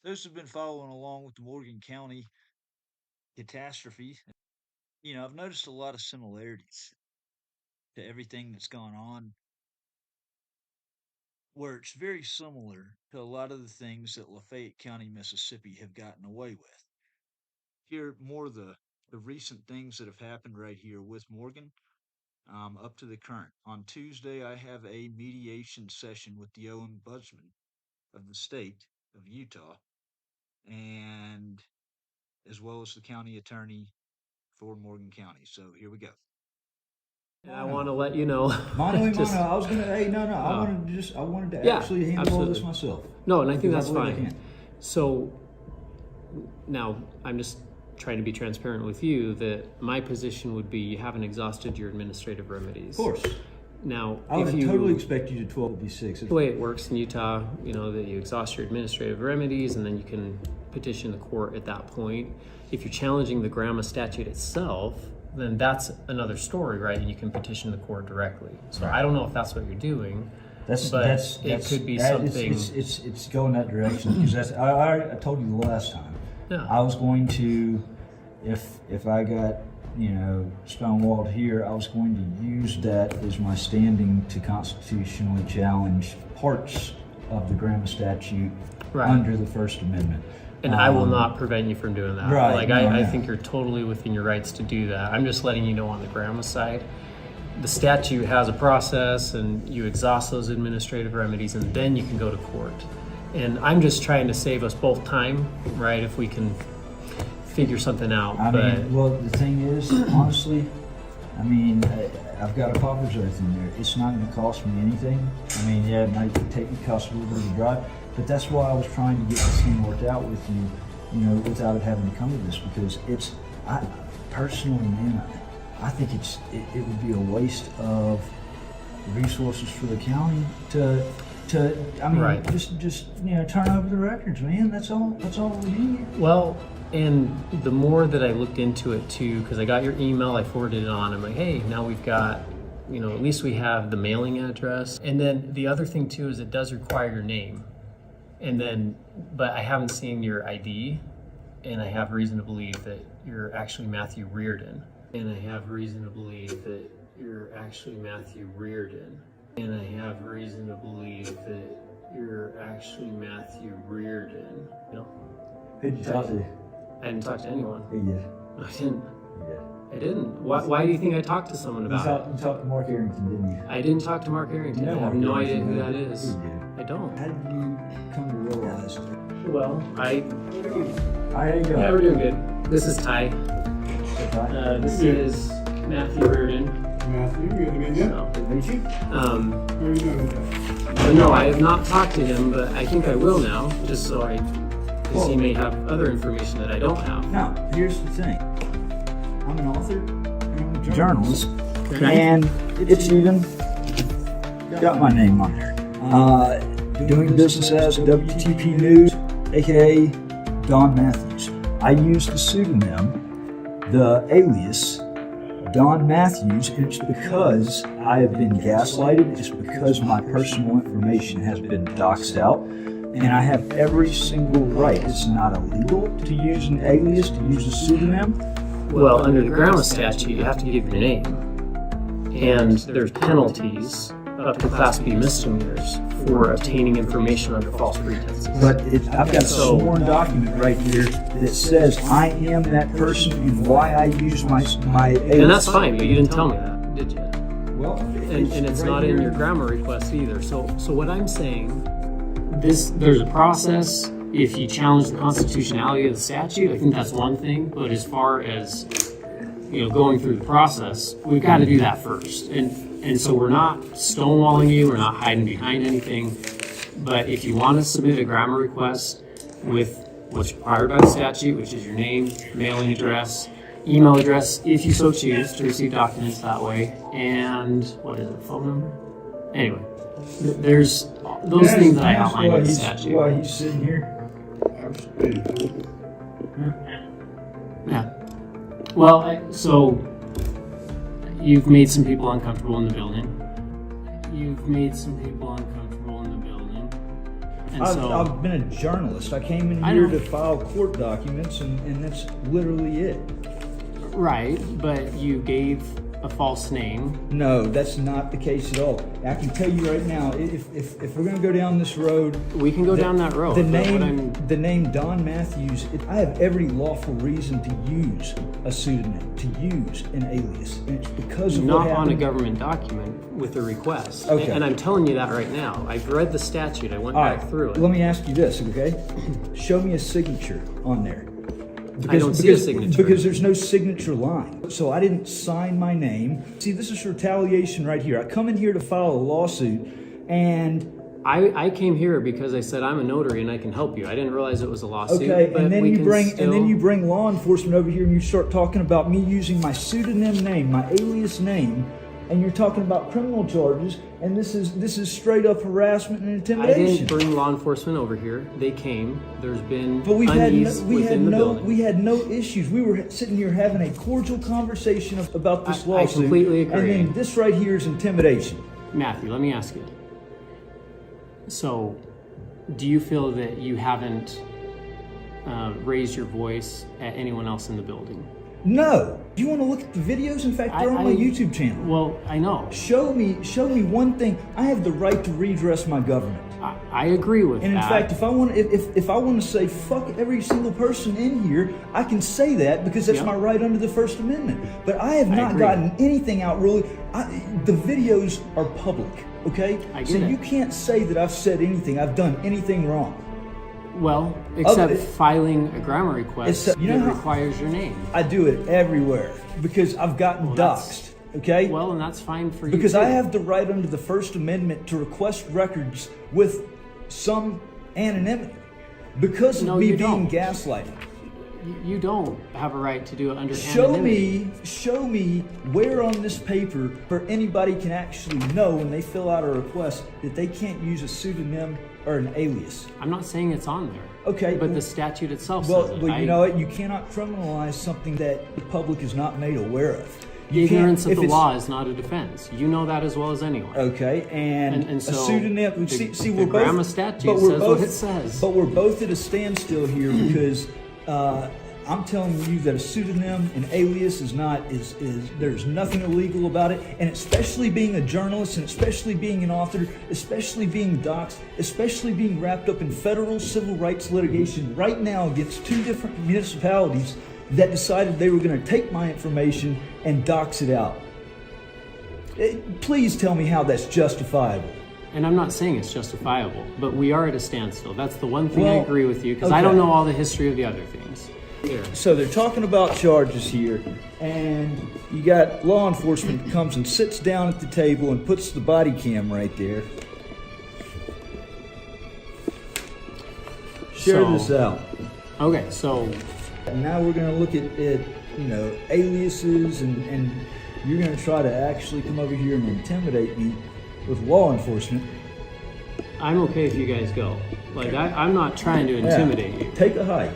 Those who've been following along with the Morgan County catastrophe, I've noticed a lot of similarities to everything that's gone on, where it's very similar to a lot of the things that Lafayette County, Mississippi have gotten away with. Here, more the recent things that have happened right here with Morgan, up to the current. On Tuesday, I have a mediation session with the Ombudsman of the state of Utah, and as well as the county attorney for Morgan County. So here we go. And I want to let you know. Mono, I was gonna. Hey, no. I wanted to actually handle all this myself. No, and I think that's fine. So now I'm just trying to be transparent with you that my position would be you haven't exhausted your administrative remedies. Of course. Now, I would totally expect you to 12B6. The way it works in Utah, that you exhaust your administrative remedies and then you can petition the court at that point. If you're challenging the grandma statute itself, then that's another story, right? And you can petition the court directly. So I don't know if that's what you're doing. It could be something. It's going that direction because I told you the last time. Yeah. I was going to, if I got stonewalled here, I was going to use that as my standing to constitutionally challenge parts of the grandma statute under the First Amendment. And I will not prevent you from doing that. Right. I think you're totally within your rights to do that. I'm just letting you know on the grandma side, the statute has a process and you exhaust those administrative remedies and then you can go to court. And I'm just trying to save us both time, right? If we can figure something out. Well, the thing is, honestly, I've got a pauper's oath in there. It's not going to cost me anything. It might cost a little bit of a drive, but that's why I was trying to get this thing worked out with you, without it having to come to this, because personally, man, I think it would be a waste of resources for the county to just turn over the records, man. That's all we need. Well, and the more that I looked into it too, because I got your email, I forwarded it on. I'm like, hey, now we've got, at least we have the mailing address. And then the other thing too is it does require your name. But I haven't seen your ID, and I have reason to believe that you're actually Matthew Reardon. And I have reason to believe that you're actually Matthew Reardon. And I have reason to believe that you're actually Matthew Reardon. Who did you talk to? I didn't talk to anyone. He did. I didn't. Yeah. I didn't. Why do you think I talked to someone about it? You talked to Mark Arrington, didn't you? I didn't talk to Mark Arrington. I have no idea who that is. You did. I don't. How did you come to realize? Well, How you doing? Yeah, we're doing good. This is Ty. This is Matthew Reardon. Matthew, good to meet you. So, Good to meet you. How are you doing today? but no, I have not talked to him, but I think I will now, just because he may have other information that I don't have. Now, here's the thing. I'm an author, and I'm a journalist, Okay. and it's even got my name on there. Doing business as WTP News, aka Don Matthews. I use the pseudonym, the alias, Don Matthews, and it's because I have been gaslighted. It's because my personal information has been doxed out, and I have every single right. It's not illegal to use an alias, to use a pseudonym. Well, under the grandma statute, you have to give your name. And there's penalties up to Class B misdemeanors for obtaining information under false pretenses. But I've got a sworn document right here that says I am that person and why I use my alias. And that's fine, but you didn't tell me that, did you? Well, And it's right not here. in your grammar request either. So what I'm saying, there's a process. If you challenge the constitutionality of the statute, I think that's one thing. But as far as going through the process, we've got to do that first. And so we're not stonewalling you. We're not hiding behind anything. But if you want to submit a grammar request with what's required by the statute, which is your name, mailing address, email address, if you so choose to receive documents that way, and phone number? Anyway, there's those things that I outlined in the statute. Why he's sitting here? Yeah. Well, so you've made some people uncomfortable in the building. And I've been a journalist. I came in I here know. to file court documents, and that's literally it. Right, but you gave a false name. No, that's not the case at all. I can tell you right now, if we're going to go down this road, We can go down that road. The but what the name Don Matthews. I have every lawful reason to use a pseudonym, to use an alias, and it's because of what not on a happened. government document with a request. Okay. And I'm telling you that right now. I've read the statute. I went All back right, through it. let me ask you this, okay? Show me a signature on there. I don't see a signature. Because there's no signature line. So I didn't sign my name. See, this is retaliation right here. I come in here to file a lawsuit, and I came here because I said I'm a notary and I can help you. I didn't realize it was a lawsuit. okay, but and then we you can bring still- law enforcement over here, and you start talking about me using my pseudonym name, my alias name, and you're talking about criminal charges, and this is straight up harassment and I intimidation. didn't bring law enforcement over here. They came. There's been But we unease within the building. had no issues. We were sitting here having a cordial conversation about this I lawsuit. completely agree. And then this right here is intimidation. Matthew, let me ask you. So, do you feel that you haven't raised your voice at anyone else in the building? No. Do you want to look at the videos? In fact, they're on my YouTube channel. Well, I know. Show me one thing. I have the right to redress my government. I agree with And in that. fact, if I want to say fuck every single person in here, I can say that because that's Yep. my right under the First Amendment. But I have not agree. gotten anything out really. The videos are public, okay? I get so it. you can't say that I've said anything, I've done anything wrong. Well, except it- filing a grammar request It's, you know that how- requires your name. I do it everywhere because I've gotten that's- doxxed, okay? Well, and that's fine for you. Because too. I have the right under the First Amendment to request records with some anonymity because of No, me you being don't. gaslighted. You don't have a right to do it under Show anonymity. me where on this paper for anybody can actually know when they fill out a request that they can't use a pseudonym or an alias. I'm not saying it's on there. Okay. But the statute itself Well, says it. well, you know what? You cannot criminalize something that the public is not made aware of. The You can't- ignorance of if the it's- law is not a defense. You know that as well as anyone. Okay, and And so a pseudonym. the- see, the we're both. Grandma statute but we're says both, what it says. But we're both at a standstill here because I'm telling you that a pseudonym, an alias, is there's nothing illegal about it, and especially being a journalist, and especially being an author, especially being doxxed, especially being wrapped up in federal civil rights litigation right now against two different municipalities that decided they were going to take my information and dox it out. Please tell me how that's justifiable. And I'm not saying it's justifiable, but we are at a standstill. That's the one thing I Well, agree with you, because I don't okay. know all the history of the other things. Here. So they're talking about charges here, and you got law enforcement that comes and sits down at the table and puts the body cam right there. Share So- this out. Okay, so And now we're going to look at aliases, and you're going to try to actually come over here and intimidate me with law enforcement. I'm okay if you guys go. Like, I'm not trying to intimidate you. Take a hike.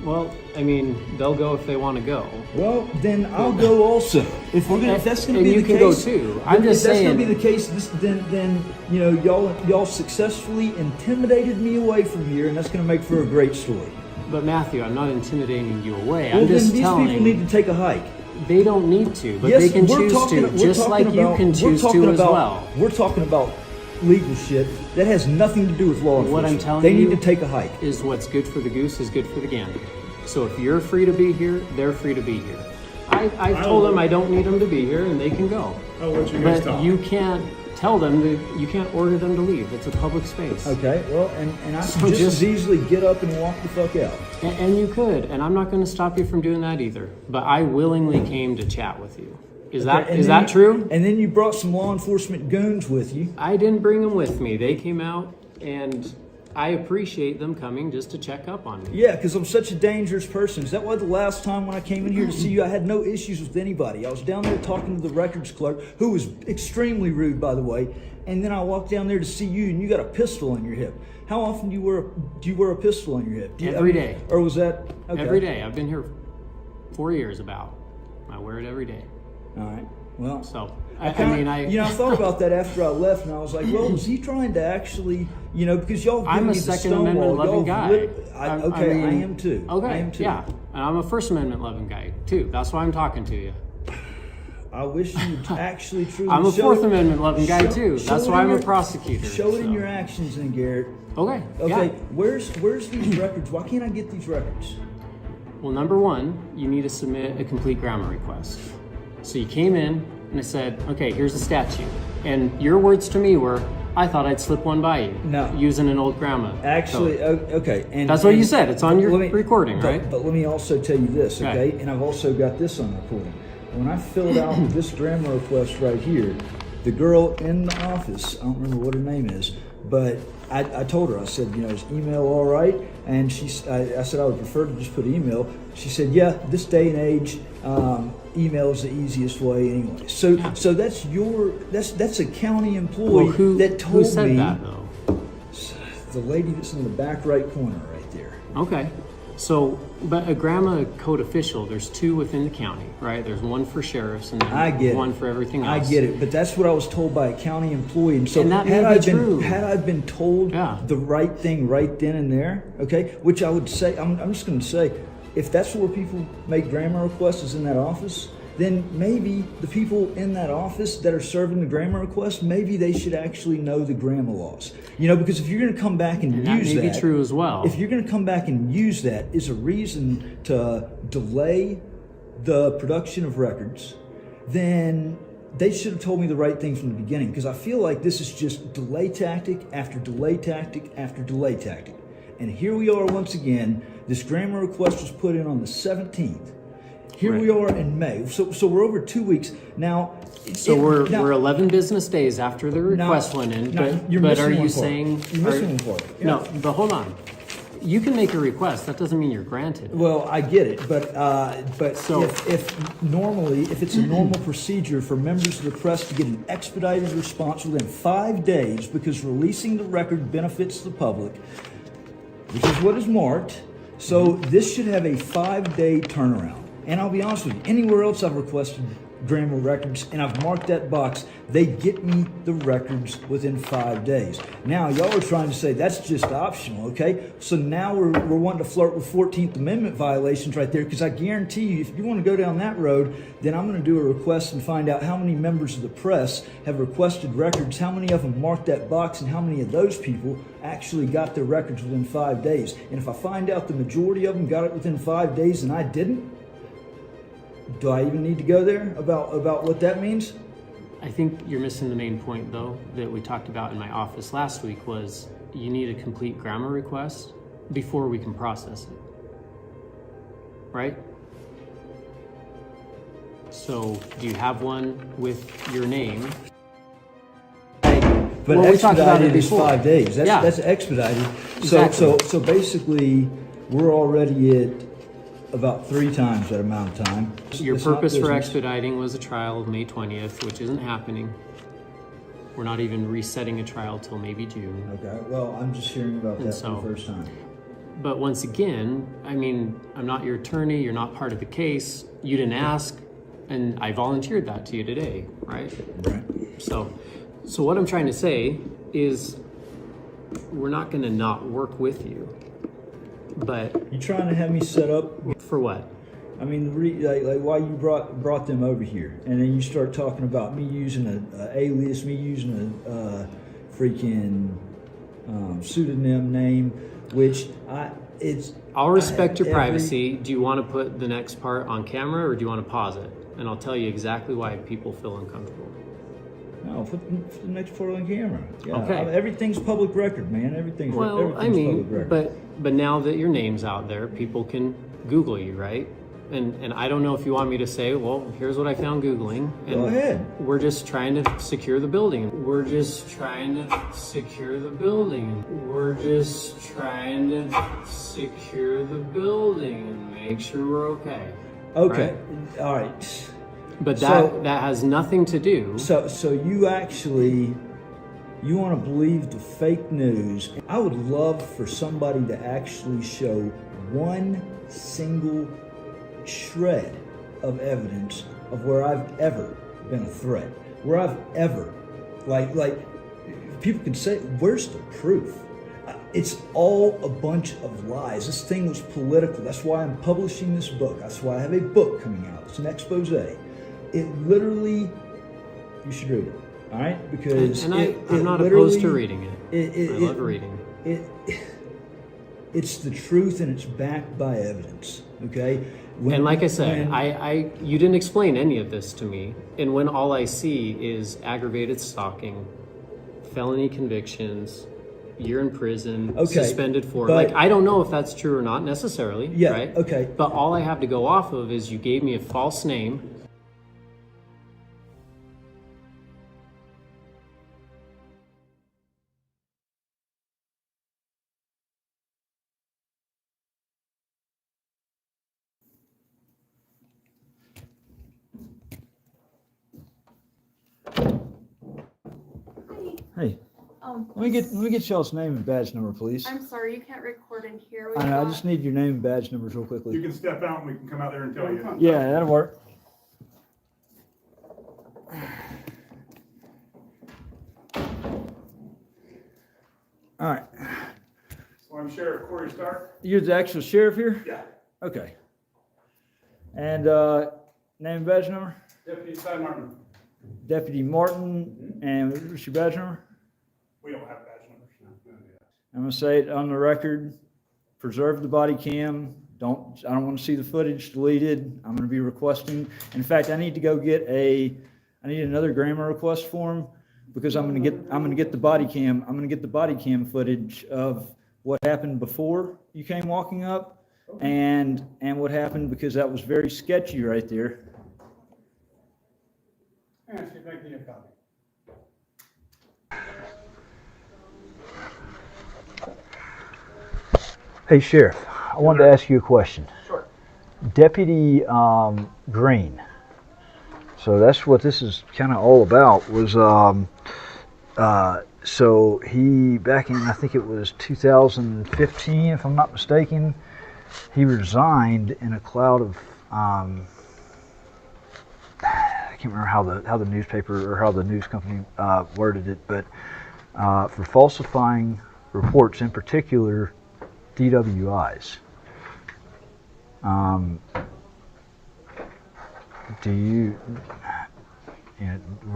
Well, I mean, they'll go if they want to go. Well, then I'll go also. If that's going to And be you the can case, go too. I'm just if that's going saying- to be the case, then y'all successfully intimidated me away from here, and that's going to make for a great story. But Matthew, I'm not intimidating you away. Well, I'm then just these telling people need to take a hike. they don't need to, but Yes, they can we're choose talking- to, we're just talking like you about- can we're choose talking to as about- well. We're talking about legal shit that has nothing to do with law enforcement. What I'm telling they you need to take a hike. is what's good for the goose is good for the gander. So if you're free to be here, they're free to be here. I've told them I don't need them to be here, and they can go. I'll let you guys But talk. you can't tell them that you can't order them to leave. It's a public space. Okay, well, and I So can just just- as easily get up and walk the fuck out. And you could, and I'm not going to stop you from doing that either. But I willingly came to chat with you. Is Okay, and that then true? And then you brought some law enforcement goons with you. I didn't bring them with me. They came out, and I appreciate them coming just to check up on me. Yeah, because I'm such a dangerous person. Is that why the last time when I came in here to see you, I had no issues with anybody? I was down there talking to the records clerk, who was extremely rude, by the way. And then I walked down there to see you, and you got a pistol on your hip. How often do you wear a pistol on your hip? Every day. Or was that okay. Every day. I've been here 4 years about. I wear it every day. All right. Well, So I thought about that after I left, and I was like, well, was he trying to actually, because y'all. I'm give a me the Second Stonewall, Amendment loving y'all guy. lit- I am too. Okay, I am too. yeah, and I'm a First Amendment loving guy too. That's why I'm talking to you. I wish you would actually truly. I'm a show Fourth it- Amendment loving guy show- too. show That's it why in I'm a your- prosecutor. Show it in so. your actions, then, Garrett. Okay. Okay, Yeah. where's these records? Why can't I get these records? Well, number one, you need to submit a complete grammar request. So you came in and I said, okay, here's the statute. And your words to me were, I thought I'd slip one by you. No. Using an old grammar. Actually, code. okay, and That's what you and- said. It's on your let me- recording, but- right? But let me also tell you this, okay? Okay. And I've also got this on recording. When I filled out this grammar request right here, the girl in the office, I don't remember what her name is, but I told her, I said, is email all right? And I said I would prefer to just put email. She said, yeah, this day and age, email is the easiest way anyway. So that's a county employee Well, who, that told who said me. that though? The lady that's in the back right corner right there. Okay. So, but a grammar code official, there's two within the county, right? There's one for sheriffs and I then get one it. for everything I else. get it, but that's what I was told by a county employee, and so And that may had be I been true. had I been told Yeah. the right thing right then and there, okay, which I would say, I'm just going to say, if that's where people make grammar requests is in that office, then maybe the people in that office that are serving the grammar request, maybe they should actually know the grammar laws, because if you're going to come back and And that use may that, be true as well. if you're going to come back and use that as a reason to delay the production of records, then they should have told me the right thing from the beginning, because I feel like this is just delay tactic after delay tactic after delay tactic. And here we are once again. This grammar request was put in on the 17th. Here we are in May. So we're over 2 weeks. Now, So we're 11 business days after the Now- request went in, now, but, you're but missing are one you part. saying... You're missing one part. Yeah. No, but hold on. You can make a request. That doesn't mean you're granted. Well, I get it, but So- if normally, if it's a normal procedure for members of the press to get an expedited response within 5 days because releasing the record benefits the public, which is what is marked, so this should have a 5-day turnaround. And I'll be honest with you, anywhere else I've requested grammar records and I've marked that box, they get me the records within 5 days. Now, y'all are trying to say that's just optional, okay? So now we're wanting to flirt with 14th Amendment violations right there, because I guarantee you, if you want to go down that road, then I'm going to do a request and find out how many members of the press have requested records, how many of them marked that box, and how many of those people actually got their records within 5 days. And if I find out the majority of them got it within 5 days and I didn't, do I even need to go there about what that means? I think you're missing the main point, though, that we talked about in my office last week was you need a complete grammar request before we can process it. Right? So, do you have one with your name? But Well, we talked about it expedited is before. 5 days. Yeah. That's expedited. Exactly. So basically, we're already at about 3 times that amount of time. Your It's not purpose for business. expediting was a trial of May 20th, which isn't happening. We're not even resetting a trial till maybe June. Okay. Well, I'm just hearing about that so- for the first time. But once again, I mean, I'm not your attorney, you're not part of the case, you didn't ask, and I volunteered that to you today, right? Right. So what I'm trying to say is we're not going to not work with you. But You trying to have me set up? for what? I mean, like why you brought them over here, and then you start talking about me using a alias, me using a freaking pseudonym name, which I'll respect your privacy. Do you want to put the next part on camera or do you want to pause it? And I'll tell you exactly why people feel uncomfortable. No, put the next part on camera. Yeah, Okay. Everything's public record, man. Everything's Well, I public mean, record. but now that your name's out there, people can Google you, right? And I don't know if you want me to say, well, here's what I found Googling. And Go ahead. We're just trying to secure the building. We're just trying to secure the building. We're just trying to secure the building and make sure we're okay. Okay, all right. But So- that has nothing to do. So you want to believe the fake news? I would love for somebody to actually show one single shred of evidence of where I've ever been a threat, where I've ever, like people can say, where's the proof? It's all a bunch of lies. This thing was political. That's why I'm publishing this book. That's why I have a book coming out. It's an expose. It literally, you should read it, all right? Because I'm not opposed to reading it. I love reading. It's the truth, and it's backed by evidence, okay? And like I said, you didn't explain any of this to me. And when all I see is aggravated stalking, felony convictions, year in prison, suspended for, I don't know if that's true or not necessarily, right? Okay. But all I have to go off of is you gave me a false name. Hey, let me get y'all's name and badge number, please. I'm sorry, you can't record in here. I know, I just need your name and badge numbers real You quickly. can step out and we can come out there and tell you. Yeah, that'll work. All right. So I'm Sheriff Corey Stark. You're the actual sheriff here? Yeah. Okay. And name and badge number? Deputy Cy Martin. Deputy Martin, and what's your badge number? We don't have badge numbers. I'm gonna say it on the record, preserve the body cam. I don't want to see the footage deleted. I'm gonna be requesting, in fact, I need to go get I need another grammar request form, because I'm gonna get the body cam footage of what happened before you came walking up, and what happened, because that was very sketchy right there. And she's making a copy. Hey, Sheriff, I wanted to ask you a question. Sure. Deputy Green, so that's what this is kind of all about, was so he, back in, I think it was 2015, if I'm not mistaken, he resigned in a cloud of, I can't remember how the newspaper or how the news company worded it, but for falsifying reports, in particular DWIs. Were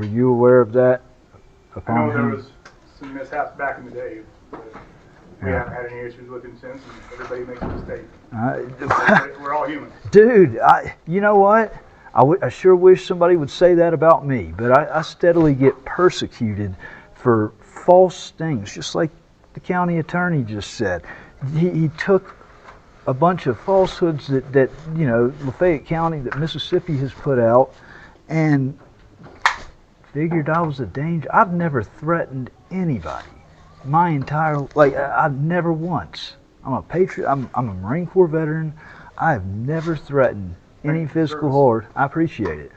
you aware of that? I know there was some mishaps back in the day, but we haven't had any issues with him since, and everybody makes a mistake. We're all human. Dude, you know what? I sure wish somebody would say that about me, but I steadily get persecuted for false things, just like the county attorney just said. He took a bunch of falsehoods that Lafayette County, that Mississippi has put out, and figured I was a danger. I've never threatened anybody. My entire, I've never once. I'm a patriot. I'm a Marine Corps veteran. I've never threatened any physical harm. I appreciate it.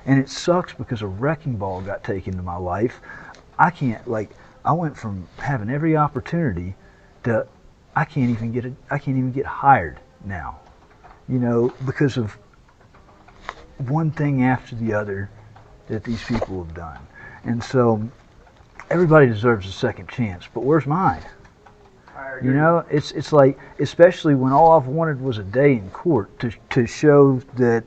And it sucks because a wrecking ball got taken to my life. I went from having every opportunity to, I can't even get hired now. Because of one thing after the other that these people have done. And so everybody deserves a second chance, but where's mine? It's like, especially when all I've wanted was a day in court to show that,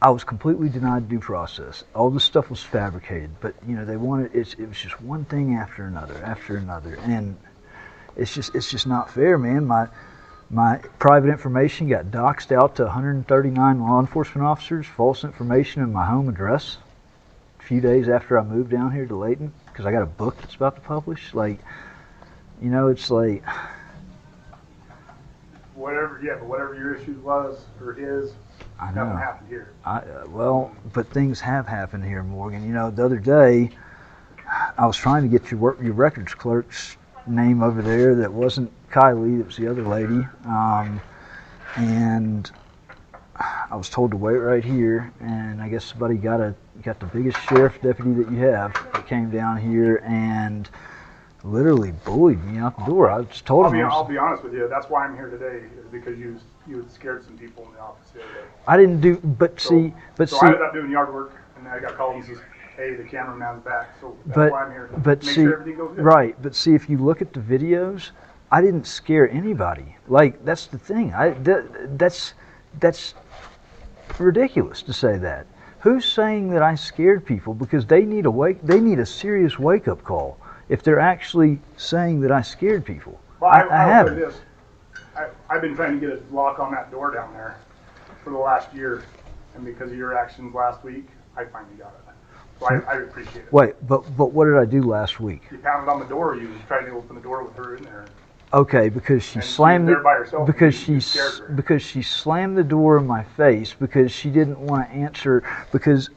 I was completely denied due process. All this stuff was fabricated, but they wanted, it was just one thing after another, and it's just not fair, man. My private information got doxed out to 139 law enforcement officers, false information in my home address a few days after I moved down here to Layton, because I got a book that's about to publish. It's like, whatever your issue was or is, I know. nothing happened here. But things have happened here, Morgan. The other day, I was trying to get your records clerk's name over there. That wasn't Kylie, it was the other lady. And I was told to wait right here, and I guess somebody got the biggest sheriff deputy that you have that came down here, and literally bullied me out the door. I just told him. I'll be honest with you. That's why I'm here today, is because you had scared some people in the office the other day. I didn't do, but So see, I ended up doing yard work, and then I got called and says, "Hey, the cameraman's back." So that's why I'm here. But Make see, sure everything goes good. right, but see, if you look at the videos, I didn't scare anybody. Like, that's the thing. That's ridiculous to say that. Who's saying that I scared people? Because they need a serious wake-up call if they're actually saying that I scared people. Well, I I'll haven't. say this. I've been trying to get a lock on that door down there for the last year, and because of your actions last week, I finally got it. So I appreciate it. Wait, but what did I do last week? You pounded on the door. You was trying to open the door with her in there. Okay, because she And she slammed was there by herself, because and you scared her. because she slammed the door in my face because she didn't want to answer, because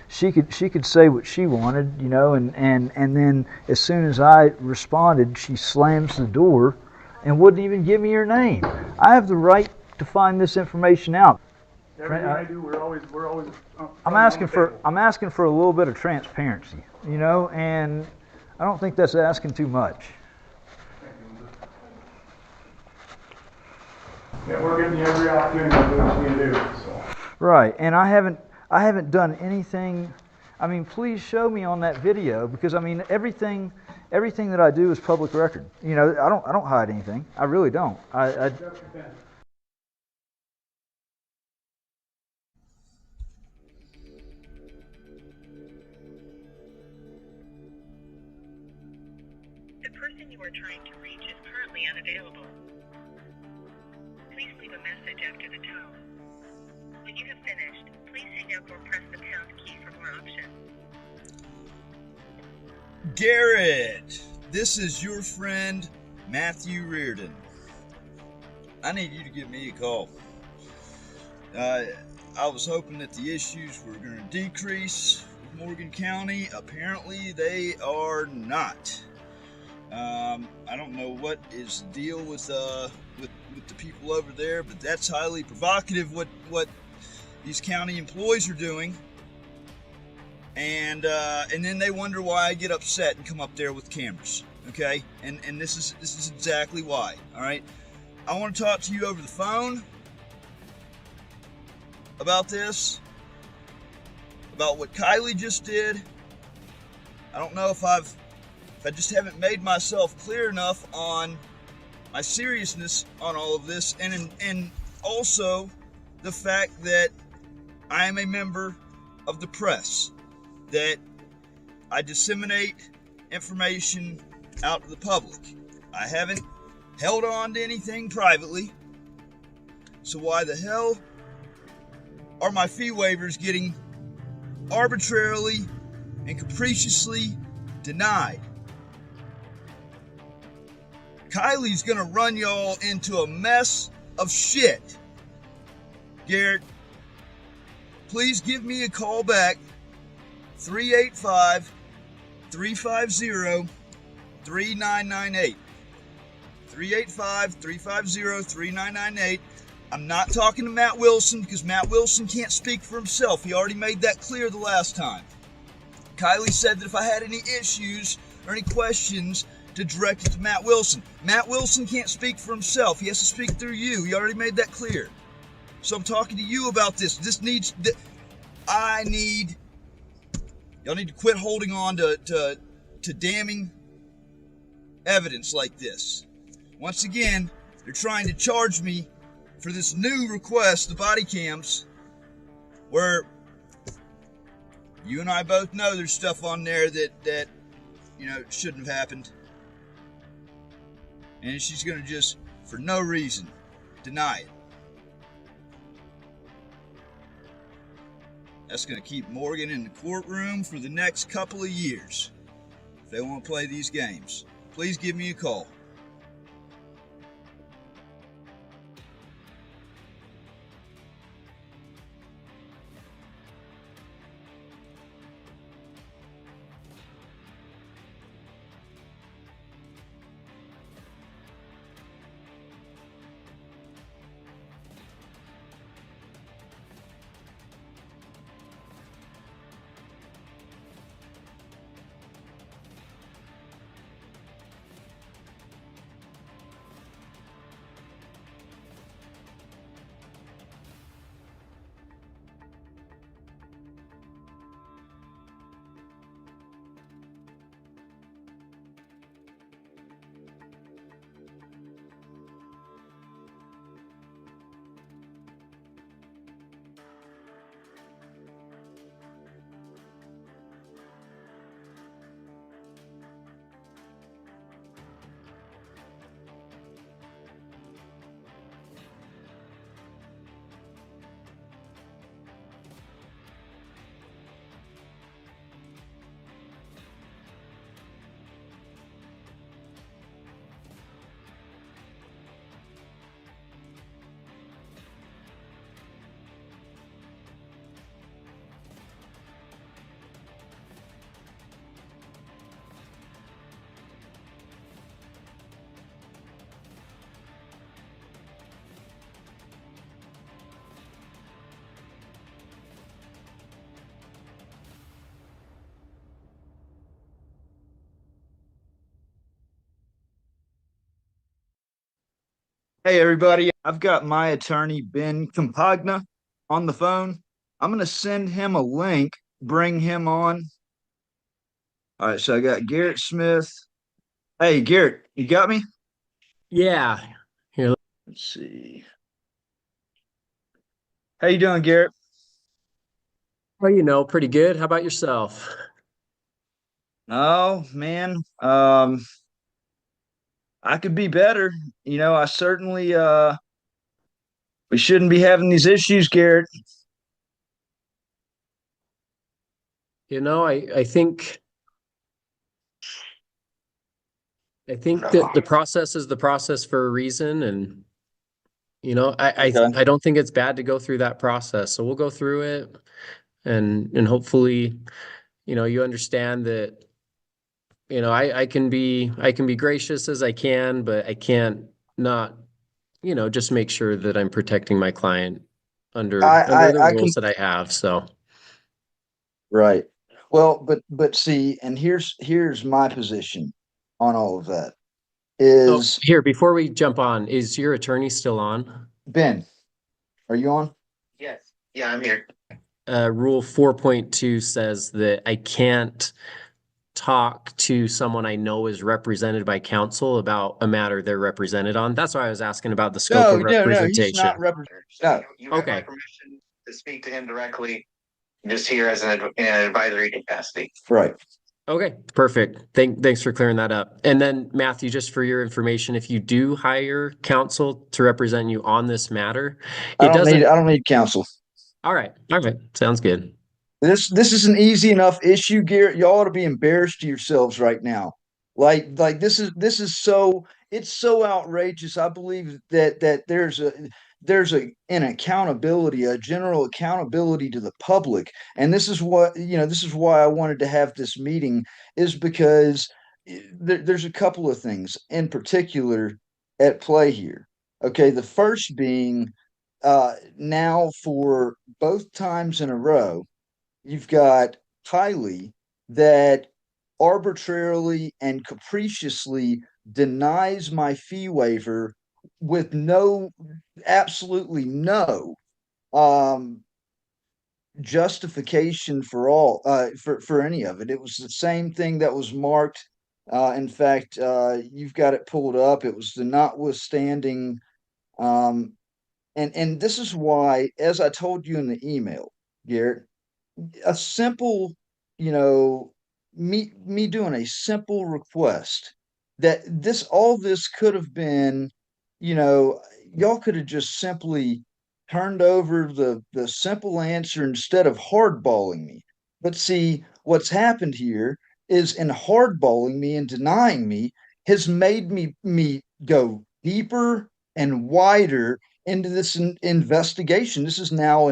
she could say what she wanted, you know, and then as soon as I responded, she slams the door and wouldn't even give me her name. I have the right to find this information out. Everything I do, we're always. I'm asking for a little bit of transparency, you know, and I don't think that's asking too much. Yeah, we're giving you every opportunity to do what you can do. So. Right, and I haven't done anything. I mean, please show me on that video, because I mean everything that I do is public record. You know, I don't hide anything. I really don't. The person you are trying to reach is currently unavailable. Please leave a message after the tone. When you have finished, please hang up or press the pound key for more options. Garrett, this is your friend Matthew Reardon. I need you to give me a call. I was hoping that the issues were going to decrease with Morgan County. Apparently they are not. I don't know what is the deal with the people over there, but that's highly provocative what these county employees are doing. And then they wonder why I get upset and come up there with cameras. Okay? And this is exactly why. All right? I want to talk to you over the phone about this, about what Kylie just did. I don't know if I just haven't made myself clear enough on my seriousness on all of this, and also the fact that I am a member of the press, that I disseminate information out to the public. I haven't held on to anything privately, so why the hell are my fee waivers getting arbitrarily and capriciously denied? Kylie's gonna run y'all into a mess of shit. Garrett, please give me a call back, 385-350-3998. 385-350-3998. I'm not talking to Matt Wilson, because Matt Wilson can't speak for himself. He already made that clear the last time. Kylie said that if I had any issues or any questions, to direct it to Matt Wilson. Matt Wilson can't speak for himself. He has to speak through you. He already made that clear. So I'm talking to you about this. Y'all need to quit holding on to damning evidence like this. Once again, they're trying to charge me for this new request, the body cams, where you and I both know there's stuff on there that shouldn't have happened. And she's going to just, for no reason, deny it. That's going to keep Morgan in the courtroom for the next couple of years if they want to play these games. Please give me a call. Hey, everybody. I've got my attorney, Ben Campagna, on the phone. I'm going to send him a link, bring him on. All right, so I got Garrett Smith. Hey, Garrett, you got me? Yeah. Here. Let's see. How you doing, Garrett? Well, pretty good. How about yourself? Oh, man. I could be better. I certainly we shouldn't be having these issues, Garrett. I think that the process is the process for a reason, and Okay. I don't think it's bad to go through that process. So we'll go through it, and hopefully, you understand that, I can be gracious as I can, but I can't not, just make sure that I'm protecting my client under the I can rules that I have. So, Right. Well, but see, and here's my position on all of that oh, is here, before we jump on, is your attorney still on? Ben, are you on? Yes. Yeah, I'm here. Rule 4.2 says that I can't talk to someone I know is represented by counsel about a matter they're represented on. That's why I was asking about the scope of No, he's representation. not representing. So No, you have my Okay. permission to speak to him directly, just here as in an advisory capacity. right. Okay, perfect. Thanks for clearing that up. And then Matthew, just for your information, if you do hire counsel to represent you on this matter, it doesn't. I don't need counsel. All right. Sounds good. This is an easy enough issue, Garrett. Y'all ought to be embarrassed to yourselves right now. Like this is so it's so outrageous. I believe that there's an accountability, a general accountability to the public. And this is why I wanted to have this meeting, is because there's a couple of things in particular at play here. Okay, the first being now for both times in a row you've got Kylie that arbitrarily and capriciously denies my fee waiver with absolutely no um, justification for any of it. It was the same thing that was marked. In fact, you've got it pulled up. It was the notwithstanding, um, and this is why, as I told you in the email, Garrett, a simple, you know, me doing a simple request that all this could have been, you know, y'all could have just simply turned over the simple answer instead of hardballing me. But see, what's happened here is in hardballing me and denying me has made me go deeper and wider into this investigation. This is now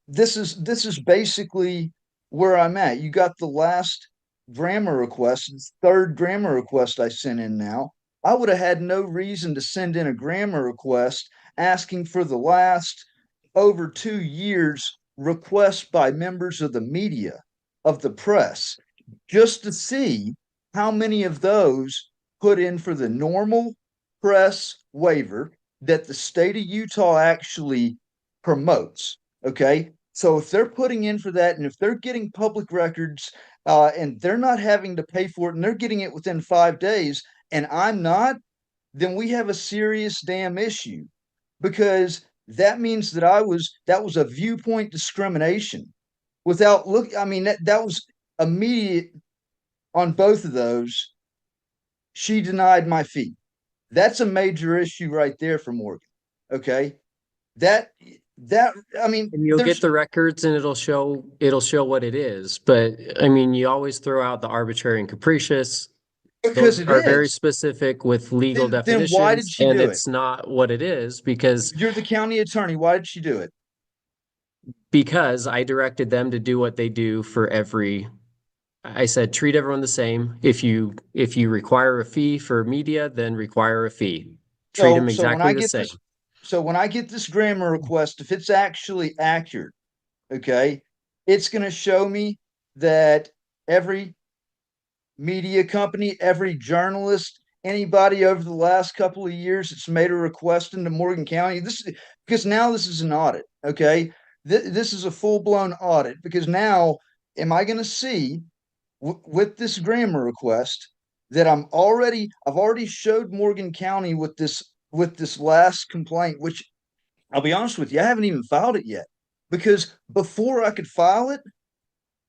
this is basically where I'm at. You got the last grammar request, third grammar request I sent in now. I would have had no reason to send in a grammar request asking for the last over 2 years request by members of the media, of the press, just to see how many of those put in for the normal press waiver that the state of Utah actually promotes. Okay. So if they're putting in for that and if they're getting public records and they're not having to pay for it and they're getting it within 5 days and I'm not, then we have a serious damn issue, because that means that was a viewpoint discrimination without look. I mean, that was immediate on both of those. She denied my fee. That's a major issue right there for Morgan. Okay. That that I mean, And you'll get there's the records and it'll show what it is. But I mean, you always throw out the arbitrary and capricious. because Those it are very is. specific with legal Then why did definitions, she and do it? it's not what it is You're the county attorney. Why did she do it? because I directed them to do what they do for every. I said treat everyone the same. If you require a fee for media, then require a fee. Treat them So when exactly I the get same. this grammar request, if it's actually accurate, okay, it's going to show me that every media company, every journalist, anybody over the last couple of years that's made a request into Morgan County? Because now this is an audit, okay? This is a full-blown audit, because now am I going to see with this grammar request that I've already showed Morgan County with this last complaint, which I'll be honest with you, I haven't even filed it yet, because before I could file it,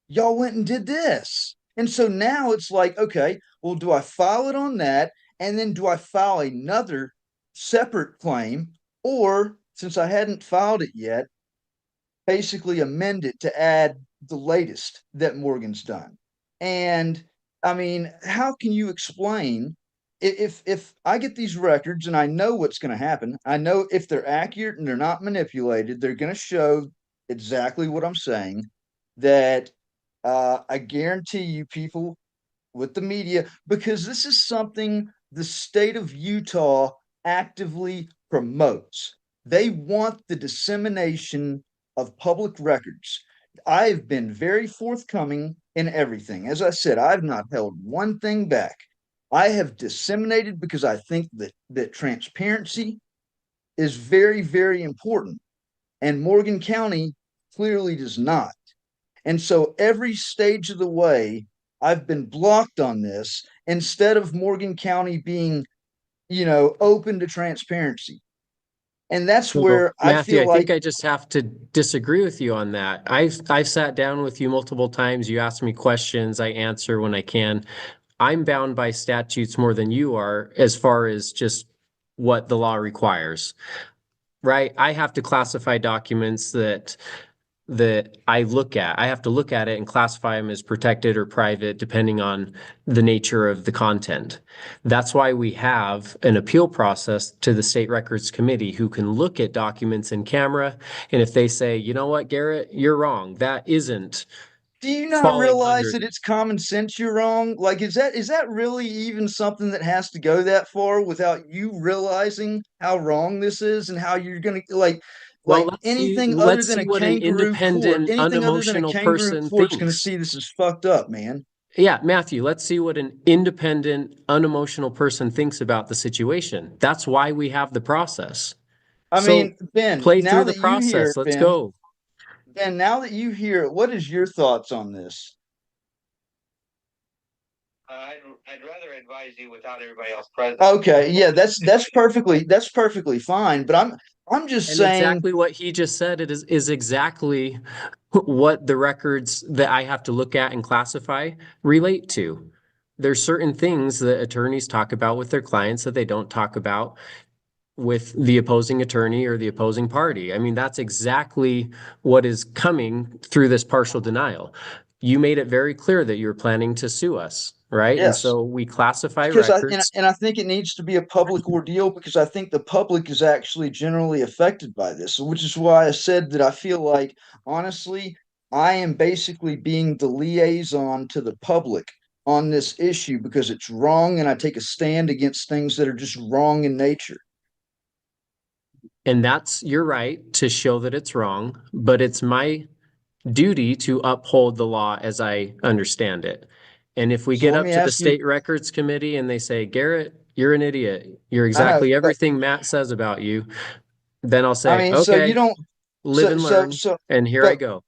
y'all went and did this. And so now it's like, okay, well, do I file it on that? And then do I file another separate claim? Or since I hadn't filed it yet, basically amend it to add the latest that Morgan's done. And I mean, how can you explain if I get these records and I know what's going to happen? I know if they're accurate and they're not manipulated, they're going to show exactly what I'm saying. That I guarantee you, people with the media, because this is something the state of Utah actively promotes. They want the dissemination of public records. I've been very forthcoming in everything. As I said, I've not held one thing back. I have disseminated because I think that transparency is very, very important. And Morgan County clearly does not. And so every stage of the way, I've been blocked on this instead of Morgan County being, open to transparency. And that's So, where I Matthew, feel I like, think I just have to disagree with you on that. I've sat down with you multiple times. You ask me questions, I answer when I can. I'm bound by statutes more than you are as far as just what the law requires, right? I have to classify documents that I look at. I have to look at it and classify them as protected or private, depending on the nature of the content. That's why we have an appeal process to the State Records Committee, who can look at documents in camera. And if they say, you know what, Garrett, you're wrong, that isn't do you not falling realize under. that it's common sense you're wrong? Like, is that really even something that has to go that far without you realizing how wrong this is and how you're gonna Well, like anything other let's than see a what an kangaroo court, independent, anything other than a unemotional kangaroo person court's gonna thinks. see this is fucked up, man. Yeah, Matthew, let's see what an independent, unemotional person thinks about the situation. That's why we have the process. I So mean, Ben, play now through the that you hear process. it, Let's go. Ben, now that you hear it, what is your thoughts on this? I'd rather advise you without everybody else present. Okay, yeah, that's perfectly fine. But I'm just And saying, exactly what he just said, is exactly what the records that I have to look at and classify relate to. There's certain things that attorneys talk about with their clients that they don't talk about with the opposing attorney or the opposing party. I mean, that's exactly what is coming through this partial denial. You made it very clear that you're planning to sue us, right? And yes. so we classify Because I and, records. and I think it needs to be a public ordeal, because I think the public is actually generally affected by this, which is why I said that I feel like, honestly, I am basically being the liaison to the public on this issue because it's wrong, and I take a stand against things that are just wrong in nature. And that's your right to show that it's wrong, but it's my duty to uphold the law as I understand it. And if we So get let up me to the ask you, State Records Committee and they say, Garrett, you're an idiot, you're I know, exactly but everything Matt says about you, then I'll I say, mean, so you okay, don't, live so and so learn. so, And here I but go.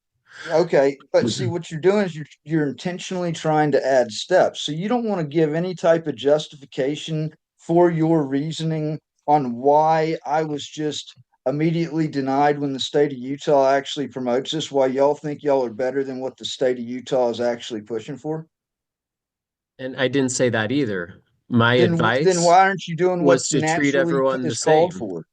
okay, but see what you're doing is you're intentionally trying to add steps. So you don't want to give any type of justification for your reasoning on why I was just immediately denied when the state of Utah actually promotes this, why y'all think y'all are better than what the state of Utah is actually pushing for. And I didn't say that either. My Then advice why aren't you doing what was to treat naturally everyone the is called same. for?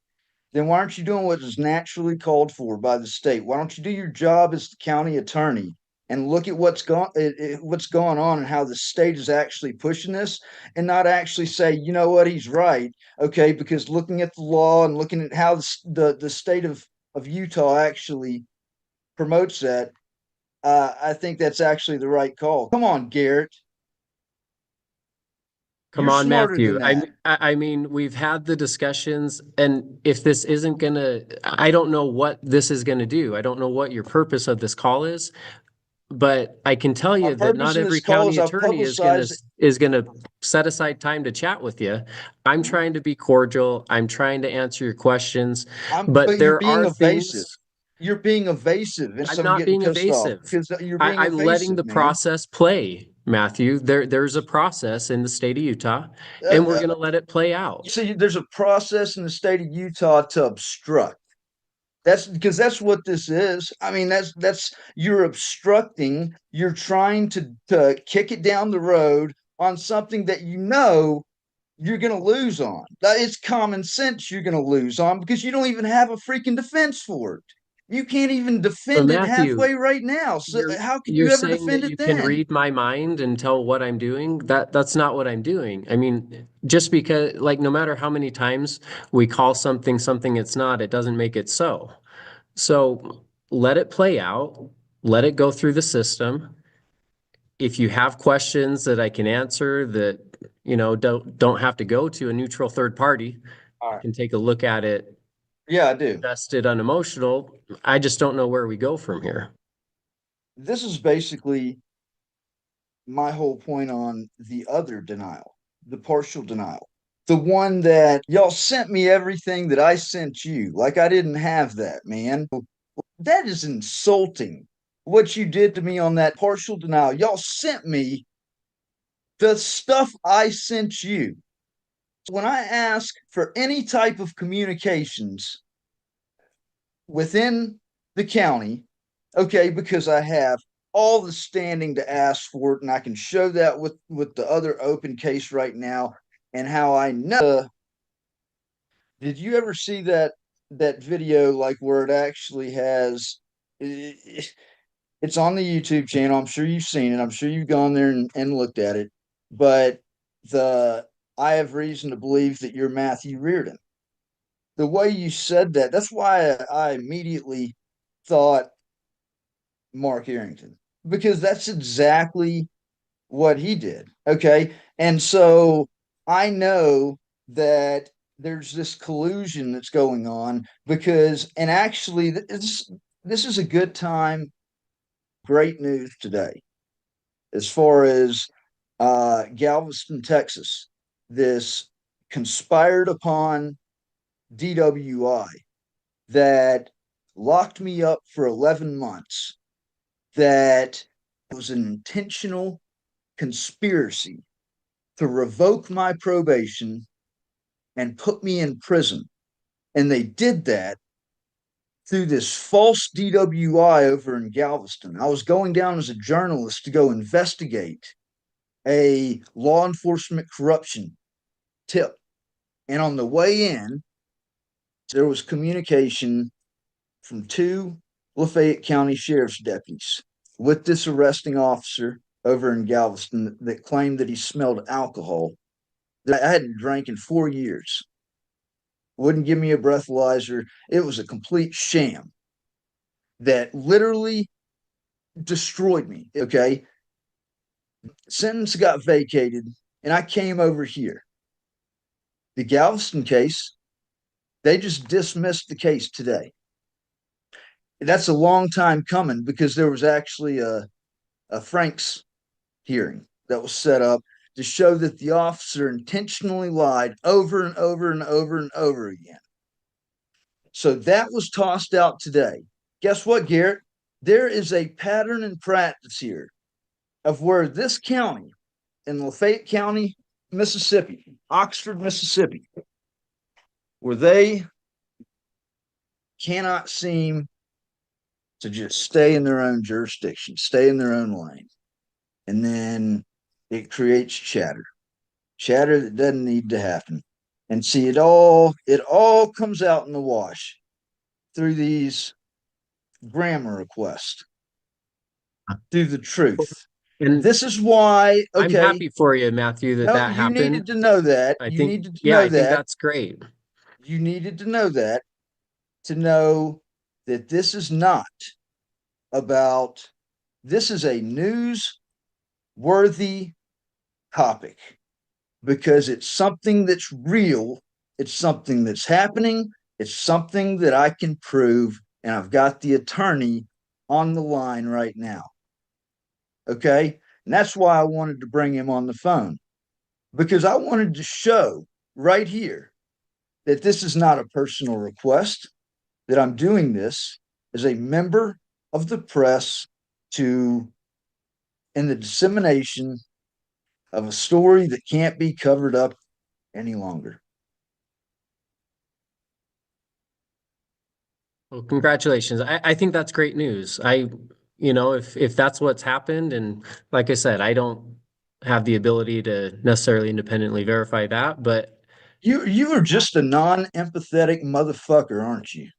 Then why aren't you doing what is naturally called for by the state? Why don't you do your job as the county attorney and look at what's going on and how the state is actually pushing this, and not actually say, you know what, he's right, okay? Because looking at the law and looking at how the state of Utah actually promotes that, I think that's actually the right call. Come on, Garrett, Come you're on, smarter Matthew. than that. I mean, we've had the discussions, and if this isn't gonna, I don't know what this is gonna do. I don't know what your purpose of this call is, but I can tell My you that purpose not in every this call county is I've attorney publicized. is gonna set aside time to chat with you. I'm trying to be cordial. I'm trying to answer your questions, but But you're there being are evasive. things. You're being evasive, and I'm so I'm not getting being pissed off evasive. because you're being I'm letting evasive, the man. process play, Matthew. There's a process in the state of Utah, Uh, and we're uh, gonna let it play out. so there's a process in the state of Utah to obstruct. That's because that's what this is. I mean, that's you're obstructing. You're trying to kick it down the road on something that you know you're going to lose on. It's common sense you're going to lose on because you don't even have a freaking defense for it. You can't even So defend it Matthew, halfway right now. So you're how can you're you ever saying defend that it you can then? read my mind and tell what I'm doing. That's not what I'm doing. I mean, just because, like, no matter how many times we call something it's not, it doesn't make it so. So let it play out. Let it go through the system. If you have questions that I can answer that, don't have to go to a neutral third party, All I right. can take a look at it, Yeah, I do. invested unemotional. I just don't know where we go from here. This is basically my whole point on the other denial, the partial denial. The one that y'all sent me everything that I sent you. Like I didn't have that, man. That is insulting. What you did to me on that partial denial. Y'all sent me the stuff I sent you. When I ask for any type of communications within the county, okay, because I have all the standing to ask for it, and I can show that with the other open case right now, and how I know. Did you ever see that video like where it actually has? It's on the YouTube channel. I'm sure you've seen it. I'm sure you've gone there and looked at it. But the I have reason to believe that you're Matthew Reardon. The way you said that, that's why I immediately thought Mark Arrington, because that's exactly what he did. Okay. And so I know that there's this collusion that's going on because, and actually, this is a good time, great news today as far as Galveston, Texas, this conspired upon DWI that locked me up for 11 months, that was an intentional conspiracy to revoke my probation and put me in prison. And they did that through this false DWI over in Galveston. I was going down as a journalist to go investigate a law enforcement corruption tip. And on the way in, there was communication from two Lafayette County Sheriff's deputies with this arresting officer over in Galveston that claimed that he smelled alcohol that I hadn't drank in 4 years. Wouldn't give me a breathalyzer. It was a complete sham that literally destroyed me. Okay. Sentence got vacated, and I came over here. The Galveston case, they just dismissed the case today. That's a long time coming because there was actually a Frank's hearing that was set up to show that the officer intentionally lied over and over and over and over again. So that was tossed out today. Guess what, Garrett? There is a pattern in practice here of where this county in Lafayette County, Mississippi, Oxford, Mississippi, where they cannot seem to just stay in their own jurisdiction, stay in their own lane. And then it creates chatter that doesn't need to happen. And see, it all comes out in the wash through these grammar requests, through the truth. And This is why, I'm okay, happy for you, Matthew, that no, that you needed happened. to know that. I You think, needed to yeah, know I think that. that's great. You needed to know that to know that this is not about, this is a news-worthy topic because it's something that's real. It's something that's happening. It's something that I can prove. And I've got the attorney on the line right now. Okay. And that's why I wanted to bring him on the phone, because I wanted to show right here that this is not a personal request, that I'm doing this as a member of the press to in the dissemination of a story that can't be covered up any longer. Well, congratulations. I think that's great news. If that's what's happened, and like I said, I don't have the ability to necessarily independently verify that, but You are just a non-empathetic motherfucker, aren't you?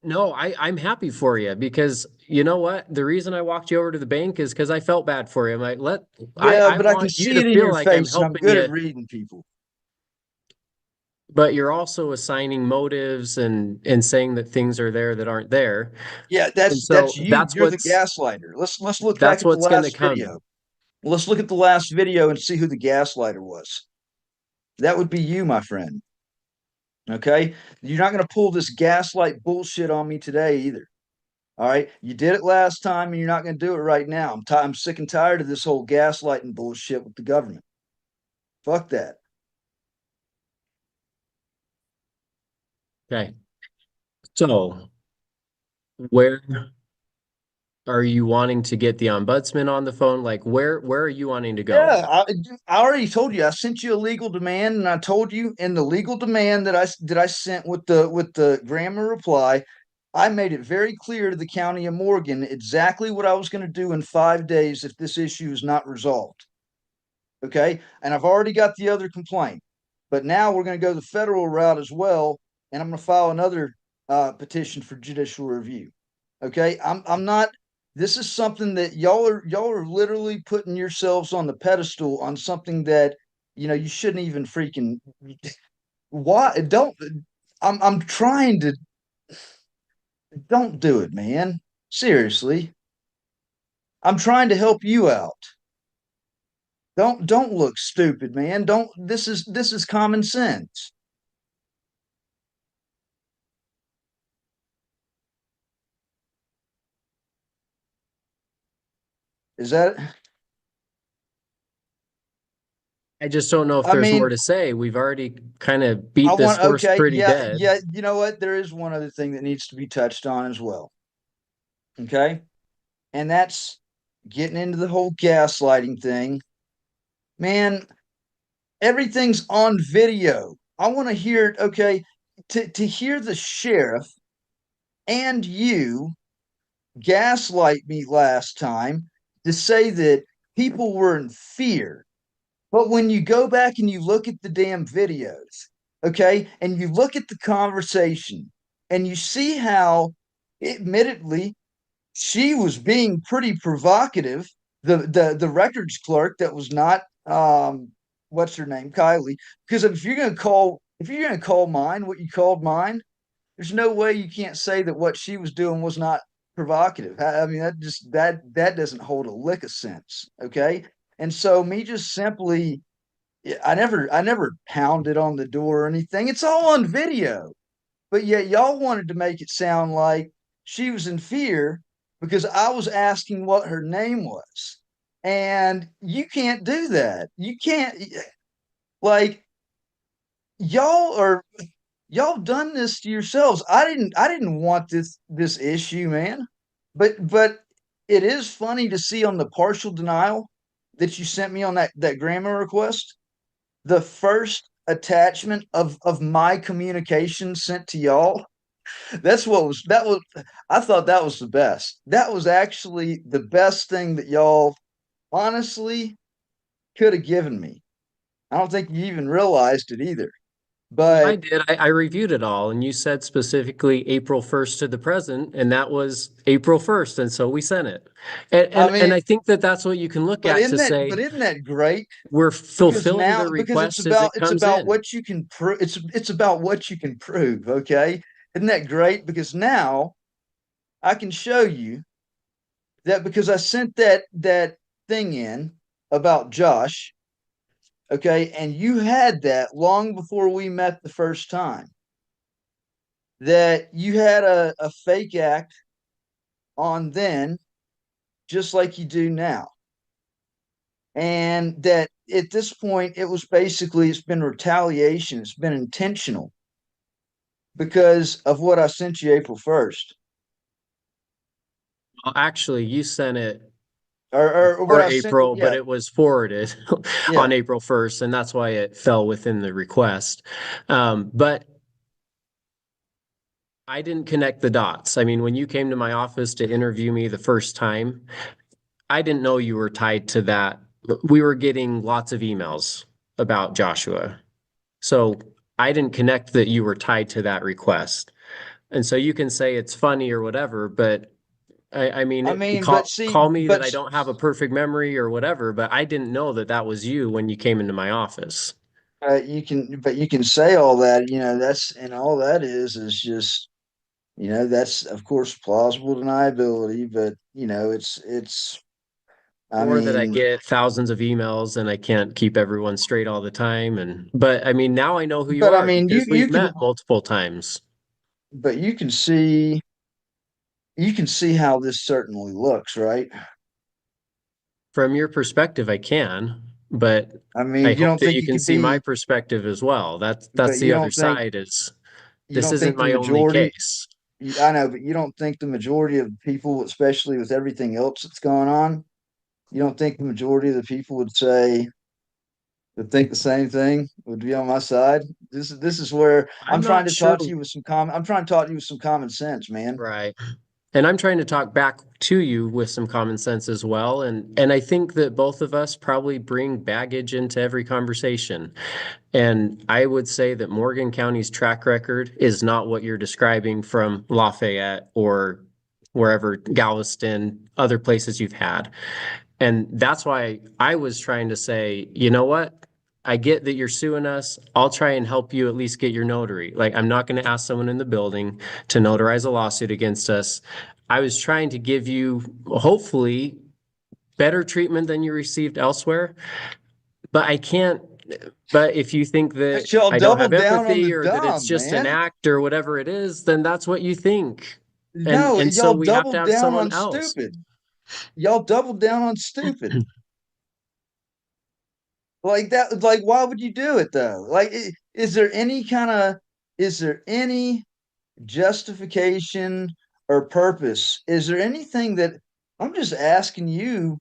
no, I'm happy for you because you know what? The reason I walked you over to the bank is because I felt bad for you. Yeah, I but I can want you see to it in feel your like I'm face, and I'm helping good you, at reading people. but you're also assigning motives and saying that things are there that aren't there. Yeah, And that's so you. You're the gaslighter. Let's look back that's at the what's going to last come. video. Let's look at the last video and see who the gaslighter was. That would be you, my friend. Okay, you're not going to pull this gaslight bullshit on me today either. All right, you did it last time, and you're not going to do it right now. I'm sick and tired of this whole gaslighting bullshit with the government. Fuck that. Okay. So where are you wanting to get the ombudsman on the phone? Like where are you wanting to go? Yeah, I already told you. I sent you a legal demand, and I told you in the legal demand that I sent with the grammar reply, I made it very clear to the County of Morgan exactly what I was going to do in 5 days if this issue is not resolved. Okay, and I've already got the other complaint, but now we're going to go the federal route as well, and I'm going to file another petition for judicial review. Okay, I'm not. This is something that y'all are literally putting yourselves on the pedestal on something that you shouldn't even freaking. Why don't I'm trying to don't do it, man. Seriously, I'm trying to help you out. Don't look stupid, man. Don't this is common sense. Is that I just don't know if I there's more mean, to say. We've already kind of I beat this want horse okay, pretty yeah, dead. yeah, you know what? There is one other thing that needs to be touched on as well. Okay? And that's getting into the whole gaslighting thing. Man, everything's on video. I want to hear it, okay, to hear the sheriff and you gaslight me last time to say that people were in fear. But when you go back and you look at the damn videos, okay, and you look at the conversation and you see how, admittedly, she was being pretty provocative. The records clerk that was not what's her name, Kylie. Because if you're gonna call mine what you called mine, there's no way you can't say that what she was doing was not provocative. I mean, that doesn't hold a lick of sense. Okay. And so me just simply I never pounded on the door or anything. It's all on video. But yet y'all wanted to make it sound like she was in fear because I was asking what her name was. And you can't do that. You can't like y'all are y'all done this to yourselves. I didn't want this issue, man. But it is funny to see on the partial denial that you sent me on that grammar request, the first attachment of my communication sent to y'all. That was I thought that was the best. That was actually the best thing that y'all honestly could have given me. I don't think you even realized it either. Well, I But did. I reviewed it all, and you said specifically April 1st to the present, and that was April 1st, and so we sent it. I And mean, I think that that's what you can look at to but say isn't that great? we're Because fulfilling now the because it's request as about it it's comes about in. what you can prove. It's about what you can prove. Okay, isn't that great? Because now I can show you that because I sent that thing in about Josh. Okay, and you had that long before we met the first time. That you had a fake act on then, just like you do now. and that at this point it was basically, it's been retaliation. It's been intentional because of what I sent you April 1st, Well, actually, you sent it or what for I sent you. April, but Yeah, it was forwarded yeah. on April 1st, and that's why it fell within the request. But I didn't connect the dots. I mean, when you came to my office to interview me the first time, I didn't know you were tied to that. We were getting lots of emails about Joshua. So I didn't connect that you were tied to that request. And so you can say it's funny or whatever, but I mean, I mean, but see, call me that I don't have a perfect memory or whatever, but I didn't know that that was you when you came into my office. you can say all that, that's, and all that is just, that's of course plausible deniability, but I Or that I mean, get thousands of emails and I can't keep everyone straight all the time. But I mean, now I know who you but I are mean, because we've met multiple times. but you can see how this certainly looks, right? From your perspective, I can, but I I mean, you hope don't that think you it can could see my be, perspective as well. That's but the other side is you this don't isn't think the my only majority, case. I know, but you don't think the majority of people, especially with everything else that's going on, you don't think the majority of the people would think the same thing, would be on my side? This is where I'm not sure. I'm trying to talk to you with some common sense, man. Right. And I'm trying to talk back to you with some common sense as well. And I think that both of us probably bring baggage into every conversation. And I would say that Morgan County's track record is not what you're describing from Lafayette or wherever, Galveston, other places you've had. And that's why I was trying to say, you know what? I get that you're suing us. I'll try and help you at least get your notary. Like, I'm not going to ask someone in the building to notarize a lawsuit against us. I was trying to give you, hopefully, better treatment than you received elsewhere. But I can't. But if you think that But y'all I don't have doubled down on empathy the or that it's dumb, just an man. act or whatever it is, then that's what you think. No, And so y'all we have to doubled have down someone on else. stupid. Y'all doubled down on stupid. Like that, like why would you do it though? Like is there any justification or purpose? Is there anything that I'm just asking you,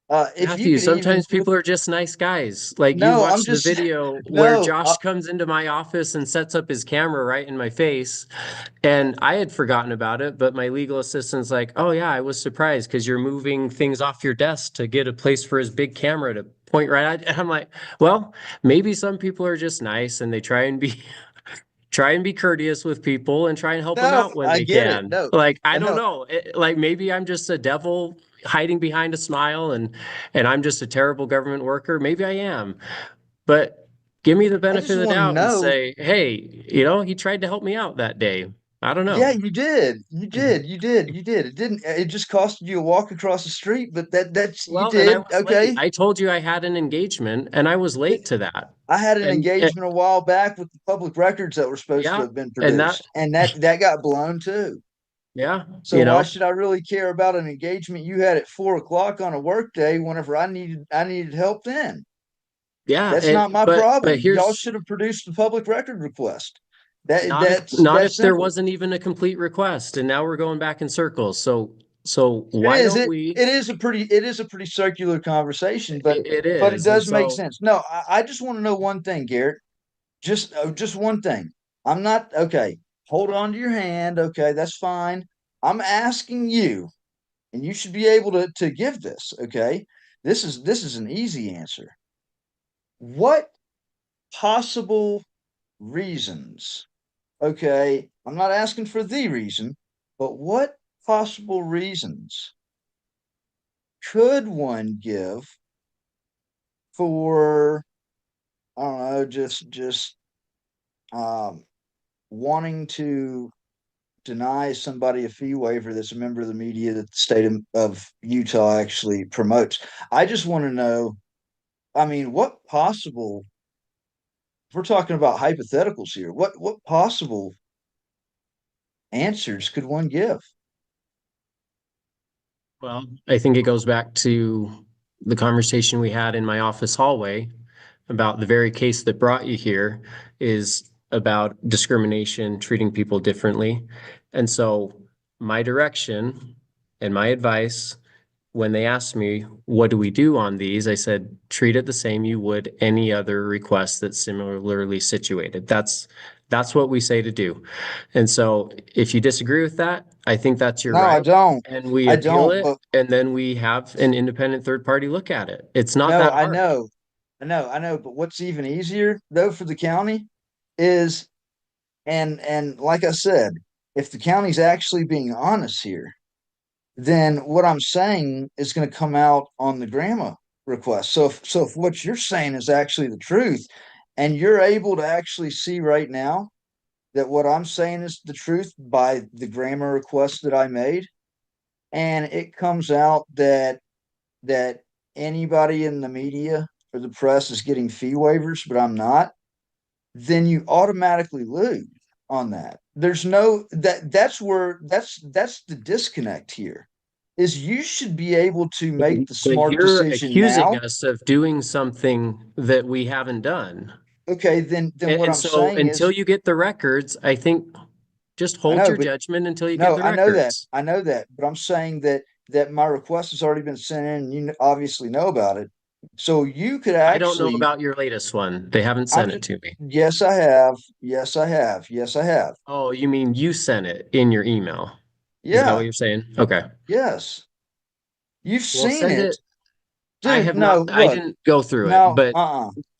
if you Matthew, could even sometimes people are just nice guys. Like you no, watch I'm the just video where no, Josh comes into my office and sets up his camera right in my face. And I had forgotten about it, but my legal assistant's like, oh, yeah, I was surprised because you're moving things off your desk to get a place for his big camera to point right at. And I'm like, well, maybe some people are just nice and they try and be courteous with people and try and help them no, out when I they get it. can. No, Like, I I don't know. know. Like maybe I'm just a devil hiding behind a smile and I'm just a terrible government worker. Maybe I am. But give me the I benefit just of the want to doubt and know. say, hey, he tried to help me out that day. I don't Yeah, know. you did. You did. It didn't. It just costed you a walk across the street, but that's you Well, and I did. was late. Okay. I told you I had an engagement and I was late to that. I had an And engagement a while back with the public records that were supposed to yeah, have been and that, produced, and that got blown too. yeah, So why should I really care about an engagement you had at 4 o'clock on a work day whenever I needed help then? yeah. That's not my But problem. Y'all here's should have produced a public record request. That's not that's if there simple. wasn't even a complete request, and now we're going back in circles. So It why is don't it we? it is a pretty circular conversation, It but it is, and does make so sense. No, I just want to know one thing, Garrett. Just one thing. I'm not okay. Hold on to your hand. Okay, that's fine. I'm asking you, and you should be able to give this. Okay, this is an easy answer. What possible reasons? Okay, I'm not asking for the reason, but what possible reasons could one give for, I don't know, just um wanting to deny somebody a fee waiver that's a member of the media that the state of Utah actually promotes? I just want to know, I mean, what possible, if we're talking about hypotheticals here, what possible answers could one give? well, I think it goes back to the conversation we had in my office hallway about the very case that brought you here is about discrimination, treating people differently. And so my direction and my advice when they asked me, what do we do on these? I said, treat it the same you would any other request that's similarly situated. That's what we say to do. And so if you disagree with that, I think that's your No, I right. don't. And we I appeal don't, it, but and then we have an independent third party look at it. It's not no, that I hard. know. I know, but what's even easier though for the county is, and like I said, if the county's actually being honest here, then what I'm saying is going to come out on the grandma request. So if what you're saying is actually the truth, and you're able to actually see right now that what I'm saying is the truth by the grammar request that I made, and it comes out that anybody in the media or the press is getting fee waivers, but I'm not, then you automatically lose on that. There's no that's where that's the disconnect here. Is you should be able to make the But smart you're decision accusing now. us of doing something that we haven't done. Okay, then what And I'm so saying until is, you get the records, I think just I hold know, your but judgment until you get no, the I know that. records. I know that, but I'm saying that my request has already been sent in, and you obviously know about it. So you could I don't know actually, about your latest one. They haven't I'm sent it just, to me. yes, I have. Yes, I have. Yes, I have. Oh, you mean you sent it in your email? Is that what Yeah, you're saying? Okay. yes. You've Well, seen send it. it. I Dude, have not, no, I look, didn't go through it, no, but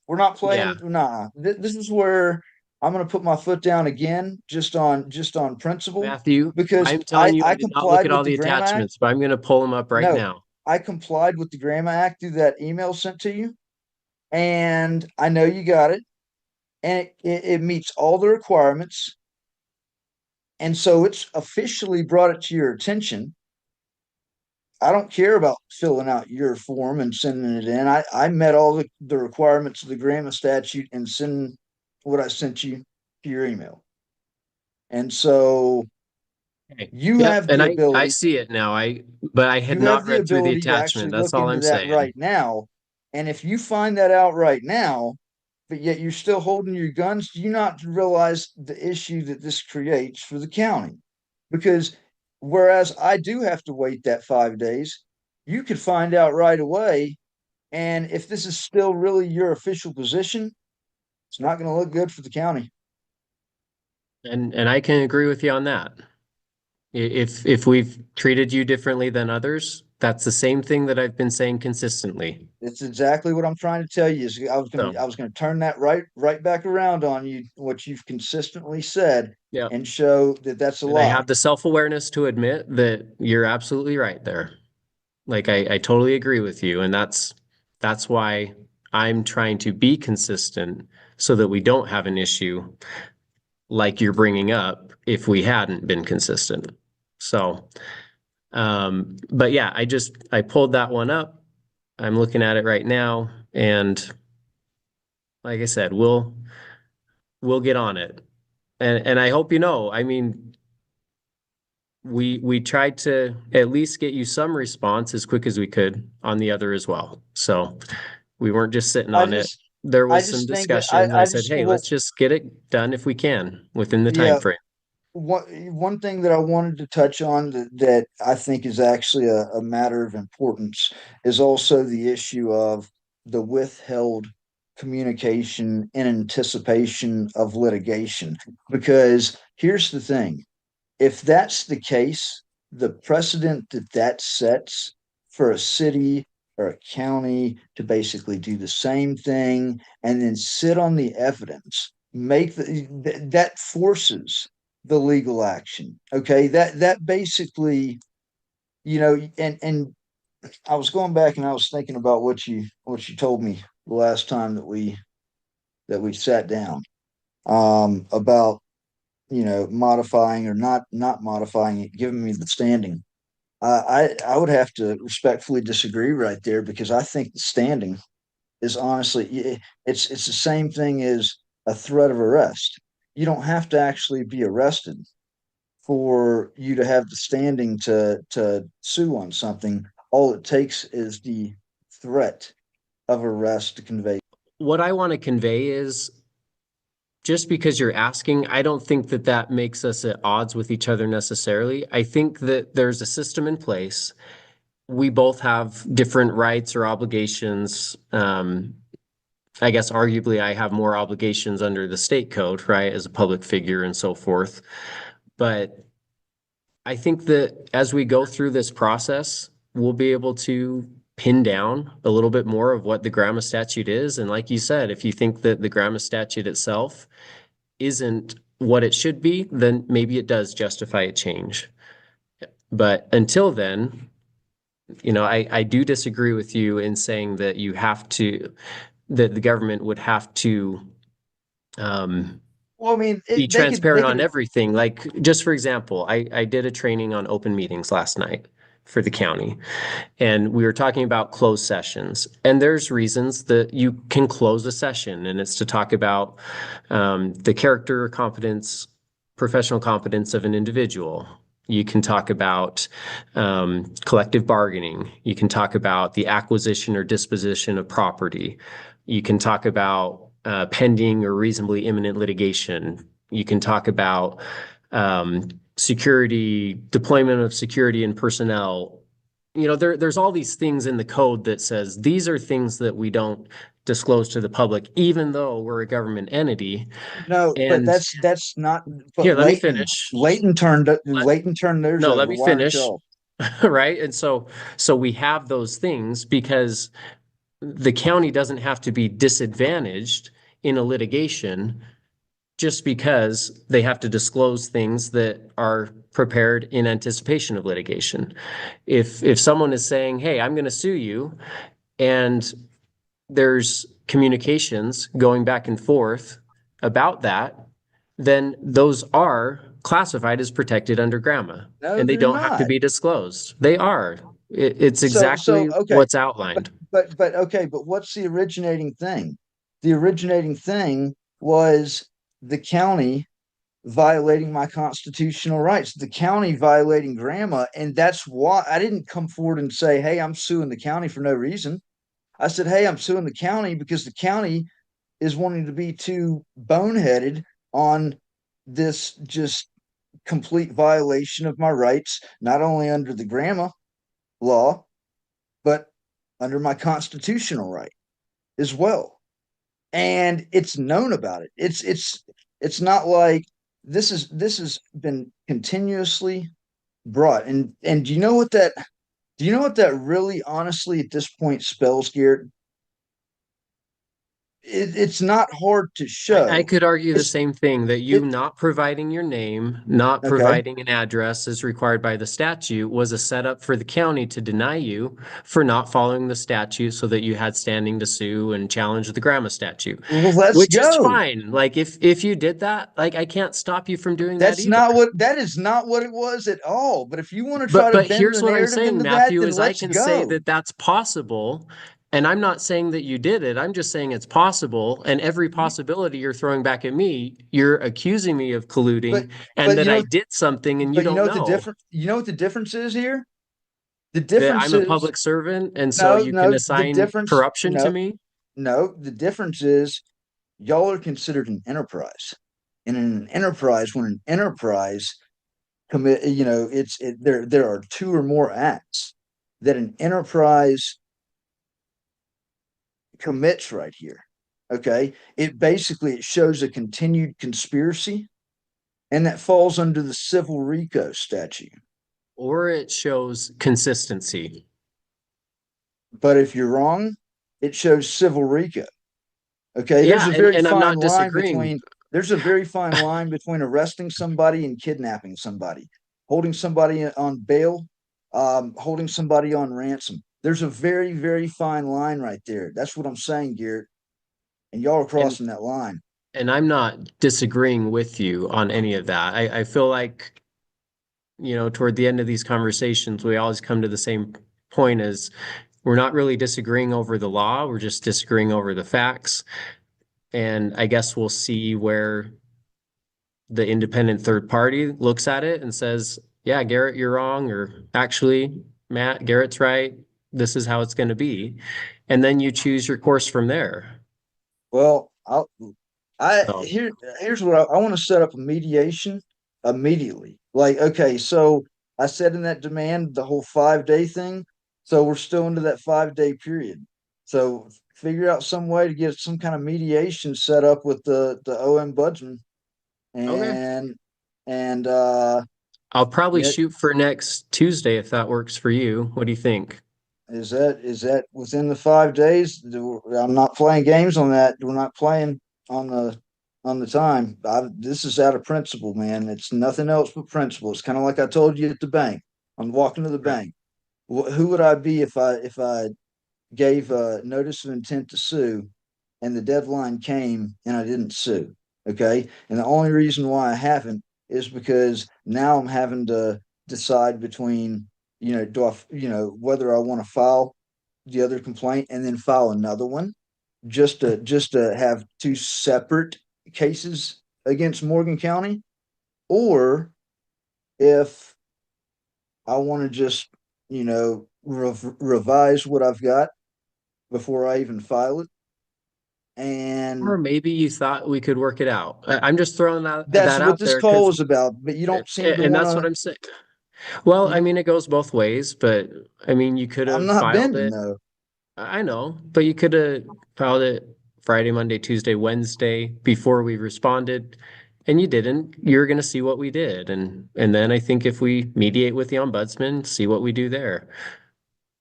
we're not yeah. playing. Nah, this is where I'm going to put my foot down again, just on principle, Matthew, because I'm telling you, I I did not look complied at with all the the Graham Act. attachments, but I'm going to pull them up right No, now. I complied with the Graham Act through that email sent to you, and I know you got it, and it meets all the requirements, and so it's officially brought it to your attention. I don't care about filling out your form and sending it in. I met all the requirements of the Graham statute and sending what I sent you to your email. And so Okay. you Yep. have And the I ability, see it now. But I had you have not the read through the ability to attachment. actually That's look all into I'm that saying. right now. And if you find that out right now, but yet you're still holding your guns, do you not realize the issue that this creates for the county? Because whereas I do have to wait that 5 days, you could find out right away. And if this is still really your official position, it's not going to look good for the county. And I can agree with you on that. If we've treated you differently than others, that's the same thing that I've been saying consistently. It's exactly what I'm trying to tell you. Is So, I was going to turn that right back around on you, what you've consistently said, yeah. and show that that's a And I lie. have the self-awareness to admit that you're absolutely right there. Like I totally agree with you. And that's why I'm trying to be consistent so that we don't have an issue like you're bringing up if we hadn't been consistent. So, but yeah, I pulled that one up. I'm looking at it right now, and like I said, we'll get on it. And I hope you know, I mean, we tried to at least get you some response as quick as we could on the other as well. So we weren't just sitting I on it. just There I was some just think that discussion, and I I said, just hey, well, let's just get it done if we can within the time yeah. frame. One thing that I wanted to touch on that I think is actually a matter of importance is also the issue of the withheld communication in anticipation of litigation. Because here's the thing, if that's the case, the precedent that sets for a city or a county to basically do the same thing and then sit on the evidence, that forces the legal action. Okay, that basically, and I was going back and I was thinking about what you told me the last time that we sat down, about modifying or not modifying it, giving me the standing. I would have to respectfully disagree right there, because I think the standing is honestly, it's the same thing as a threat of arrest. You don't have to actually be arrested for you to have the standing to sue on something. All it takes is the threat of arrest to convey. What I want to convey is just because you're asking, I don't think that that makes us at odds with each other necessarily. I think that there's a system in place. We both have different rights or obligations. I guess arguably I have more obligations under the state code, right, as a public figure and so forth. But I think that as we go through this process, we'll be able to pin down a little bit more of what the Grandma statute is. And like you said, if you think that the Grandma statute itself isn't what it should be, then maybe it does justify a change. But until then, I do disagree with you in saying that that the government would have to Well, I mean, be transparent on everything. Like, just for example, I did a training on open meetings last night for the county, and we were talking about closed sessions. And there's reasons that you can close a session, and it's to talk about the character, competence, professional competence of an individual. You can talk about collective bargaining. You can talk about the acquisition or disposition of property. You can talk about pending or reasonably imminent litigation. You can talk about security, deployment of security and personnel. There's all these things in the code that says these are things that we don't disclose to the public, even though we're a government entity. No, And but that's not. But here, let me finish. Leighton turned theirs No, over. let me Why aren't finish. y'all? Right. And so we have those things because the county doesn't have to be disadvantaged in a litigation just because they have to disclose things that are prepared in anticipation of litigation. If someone is saying, hey, I'm going to sue you, and there's communications going back and forth about that, then those are classified as protected under GRAMA, No, and they they're don't have to not. be disclosed. They are. It's exactly okay. what's outlined. But okay, but what's the originating thing? The originating thing was the county violating my constitutional rights, the county violating GRAMA, and that's why I didn't come forward and say, hey, I'm suing the county for no reason. I said, hey, I'm suing the county because the county is wanting to be too boneheaded on this just complete violation of my rights, not only under the GRAMA law, but under my constitutional right as well. And it's known about it. It's not like this has been continuously brought. And do you know what that really honestly at this point spells, Garrett? It's not hard to show. I could argue the It's- same thing, that you not providing your name, not Okay. providing an address as required by the statute was a setup for the county to deny you for not following the statute so that you had standing to sue and challenge the GRAMA statute. Well, let's Which is go. fine. Like if you did that, like I can't stop you from doing that That is not what it was at all. But if you want to try But to bend here's the what I'm narrative saying, into Matthew, that, then is I let's can go. say that that's possible. And I'm not saying that you did it. I'm just saying it's possible. And every possibility you're throwing back at me, you're accusing me of colluding But and that you know, I did something and you but don't you know what know. the difference. You know what the difference is here. The That difference I'm a is public servant and so you can assign corruption to me. No, the difference is y'all are considered an enterprise, and in an enterprise, when an enterprise commit, there are two or more acts that an enterprise commits right here. Okay, it shows a continued conspiracy, and that falls under the civil RICO statute. Or it shows consistency. But if you're wrong, it shows civil RICO. Okay, Yeah, and I'm not disagreeing. There's a very fine line between arresting somebody and kidnapping somebody, holding somebody on bail, holding somebody on ransom. There's a very, very fine line right there. That's what I'm saying, Garrett. And y'all are crossing that line. And I'm not disagreeing with you on any of that. I feel like, toward the end of these conversations, we always come to the same point as we're not really disagreeing over the law. We're just disagreeing over the facts. And I guess we'll see where the independent third party looks at it and says, yeah, Garrett, you're wrong. Or actually, Matt, Garrett's right. this is how it's going to be, and then you choose your course from there. Well, So, here's what I want to set up a mediation immediately. Like, okay, so I said in that demand the whole 5 day thing. So we're still into that 5 day period. So figure out some way to get some kind of mediation set up with the ombudsman okay. and and I'll probably yeah, shoot for next Tuesday if that works for you. What do you think? is that within the 5 days? I'm not playing games on that. We're not playing on the time. This is out of principle, man. It's nothing else but principle. It's kind of like I told you at the bank. I'm walking to the Right. bank. Who would I be if I gave a notice of intent to sue and the deadline came and I didn't sue? Okay, and the only reason why I haven't is because now I'm having to decide between do I whether I want to file the other complaint and then file another one just to have two separate cases against Morgan County, or if I want to just revise what I've got before I even file it. Or And maybe you thought we could work it out. I'm just throwing that's that what out this there call because, is about. But you don't seem to and want that's what to. I'm saying. Well, You I don't. mean, it goes both ways, but I mean, you could I'm have not filed bending it. though. I know, but you could have filed it Friday, Monday, Tuesday, Wednesday before we responded, and you didn't. You're going to see what we did, and then I think if we mediate with the ombudsman, see what we do there.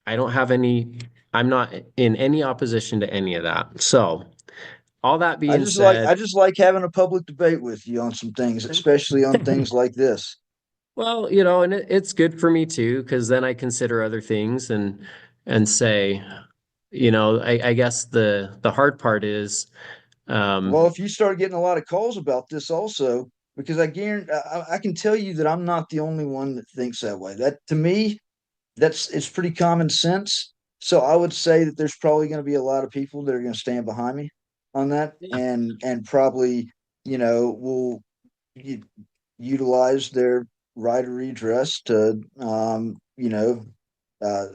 I don't have any. I'm not in any opposition to any of that. So, all that I being just like said, I just like having a public debate with you on some things, especially on things like this. well, and it's good for me too, because then I consider other things and say, I guess the hard part is, Well, um, if you start getting a lot of calls about this, also, because I guarantee I can tell you that I'm not the only one that thinks that way. That to me, it's pretty common sense. So I would say that there's probably going to be a lot of people that are going to stand behind me on that, yeah, and probably will u- utilize their right of redress to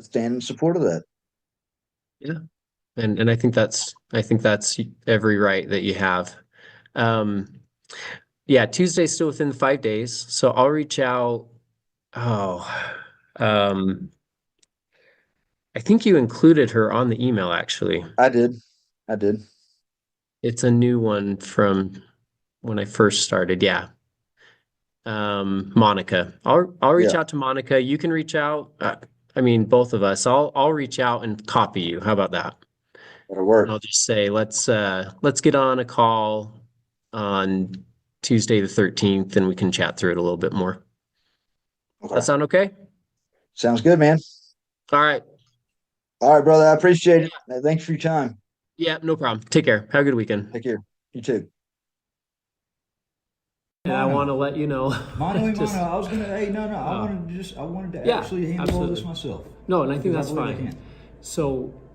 stand in support of that. yeah, and I think that's every right that you have. Um, yeah, Tuesday's still within the 5 days, so I'll reach out. Oh, um, I think you included her on the email actually. I did. It's a new one from when I first started. Yeah. Monica. I'll reach Yeah, out to Monica. You can reach out. I mean, both of us. I'll reach out and copy you. How about that? that'll And work. I'll just say let's get on a call on Tuesday the 13th and we can chat through it a little bit more. Okay. That sound okay? Sounds good, man. All right. All right, brother. I appreciate it. Thanks for your time. Yeah, no problem. Take care. Have a good weekend. Take care. You too. And I want to let you know. Mono, just- I was gonna. Hey, no, I Oh. wanted to Yeah, actually handle all this absolutely. myself. No, and I think Because that's believe I fine. can. So